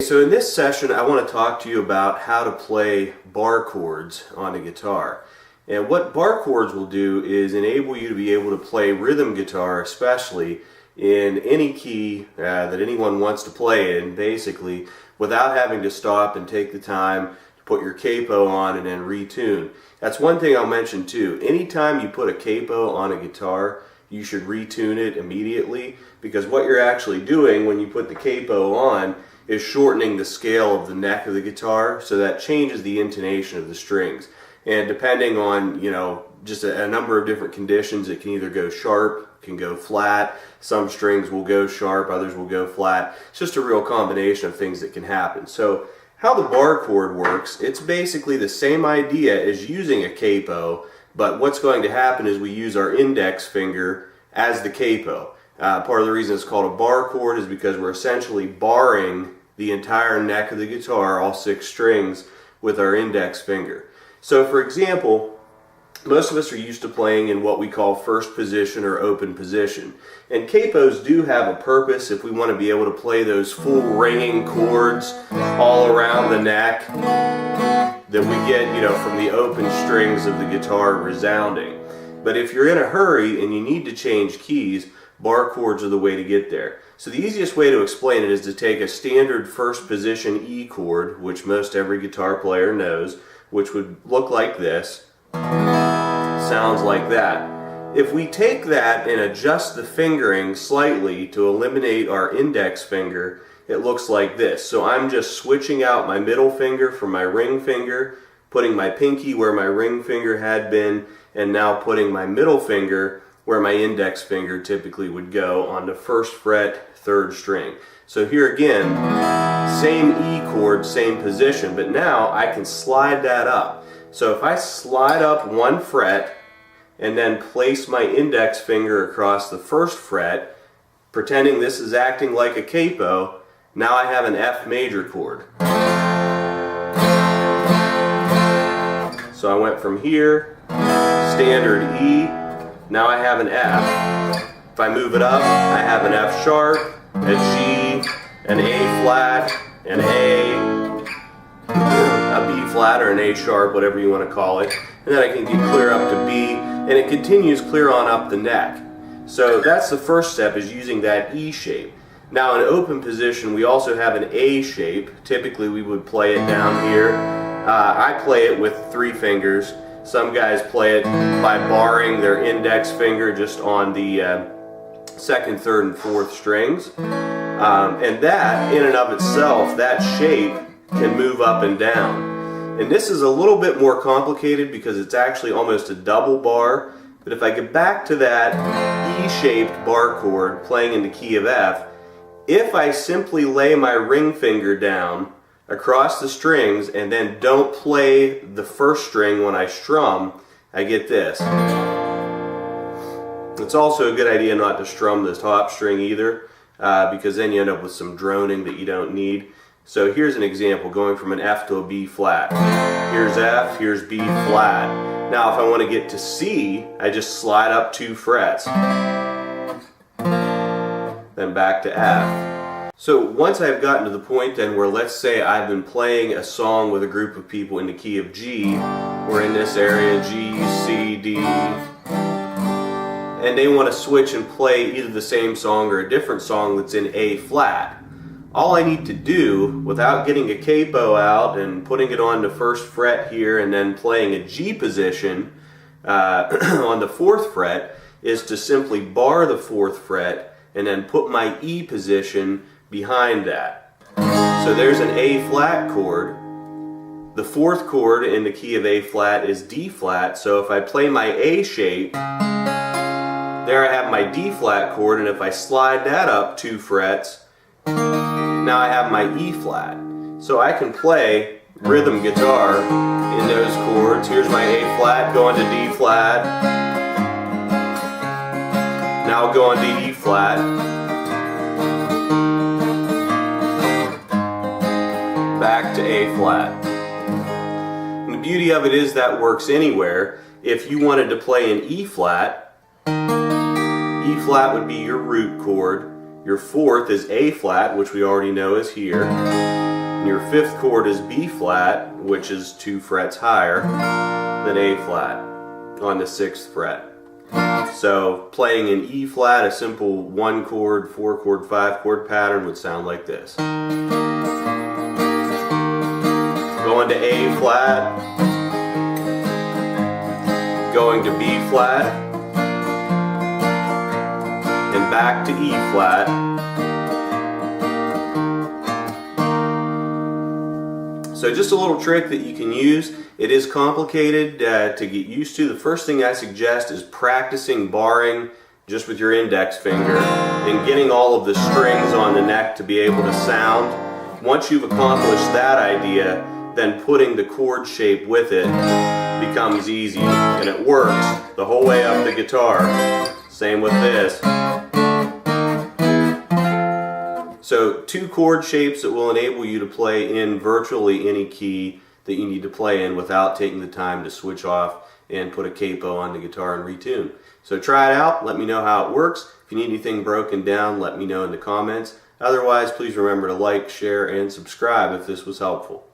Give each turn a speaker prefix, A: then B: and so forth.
A: So in this session I want to talk to you about how to play bar chords on a guitar. And what bar chords will do is enable you to be able to play rhythm guitar, especially in any key that anyone wants to play in, basically, without having to stop and take the time to put your capo on and then retune. That's one thing I'll mention too. Anytime you put a capo on a guitar, you should retune it immediately, because what you're actually doing when you put the capo on is shortening the scale of the neck of the guitar, so that changes the intonation of the strings. And depending on, just a number of different conditions, it can either go sharp, can go flat. Some strings will go sharp, others will go flat. It's just a real combination of things that can happen. So how the bar chord works, it's basically the same idea as using a capo, but what's going to happen is we use our index finger as the capo. Part of the reason it's called a bar chord is because we're essentially barring the entire neck of the guitar, all 6 strings, with our index finger. So for example, most of us are used to playing in what we call first position or open position. And capos do have a purpose if we want to be able to play those full ringing chords all around the neck that we get, from the open strings of the guitar resounding. But if you're in a hurry and you need to change keys, bar chords are the way to get there. So the easiest way to explain it is to take a standard first position E chord, which most every guitar player knows, which would look like this, sounds like that. If we take that and adjust the fingering slightly to eliminate our index finger, it looks like this. So I'm just switching out my middle finger from my ring finger, putting my pinky where my ring finger had been, and now putting my middle finger where my index finger typically would go on the 1st fret, 3rd string. So here again, same E chord, same position, but now I can slide that up. So if I slide up 1 fret and then place my index finger across the 1st fret, pretending this is acting like a capo, now I have an F major chord. So I went from here, standard E, now I have an F. If I move it up, I have an F sharp, a G, an A flat, an A B flat, or an A sharp, whatever you want to call it. And then I can get clear up to B, and it continues clear on up the neck. So that's the first step, is using that E shape. Now in open position, we also have an A shape. Typically we would play it down here. I play it with 3 fingers. Some guys play it by barring their index finger just on the 2nd, 3rd, and 4th strings. And that, in and of itself, that shape can move up and down. And this is a little bit more complicated because it's actually almost a double bar. But if I get back to that E-shaped bar chord playing in the key of F, if I simply lay my ring finger down across the strings and then don't play the 1st string when I strum, I get this. It's also a good idea not to strum the top string either, because then you end up with some droning that you don't need. So here's an example, going from an F to a B flat. Here's F, here's B flat. Now if I want to get to C, I just slide up 2 frets. Then back to F. So once I've gotten to the point then where, let's say I've been playing a song with a group of people in the key of G, we're in this area, G, C, D, and they want to switch and play either the same song or a different song that's in A flat. All I need to do, without getting a capo out and putting it on the 1st fret here and then playing a G position on the 4th fret, is to simply bar the 4th fret and then put my E position behind that. So there's an A flat chord. The 4th chord in the key of A flat is D flat, so if I play my A shape, there I have my D flat chord, and if I slide that up 2 frets, now I have my E flat. So I can play rhythm guitar in those chords. Here's my A flat going to D flat. Now I'll go on to E flat. Back to A flat. And the beauty of it is that works anywhere. If you wanted to play an E flat, E flat would be your root chord. Your 4th is A flat, which we already know is here. And your fifth chord is B flat, which is 2 frets higher than A flat on the 6th fret. So playing an E flat, a simple 1 chord, 4 chord, 5 chord pattern would sound like this. Going to A flat, going to B flat, and back to E flat. So just a little trick that you can use. It is complicated to get used to. The first thing I suggest is practicing barring just with your index finger and getting all of the strings on the neck to be able to sound. Once you've accomplished that idea, then putting the chord shape with it becomes easy, and it works the whole way up the guitar. Same with this. So 2 chord shapes that will enable you to play in virtually any key that you need to play in without taking the time to switch off and put a capo on the guitar and retune. So try it out, let me know how it works. If you need anything broken down, let me know in the comments. Otherwise, please remember to like, share, and subscribe if this was helpful.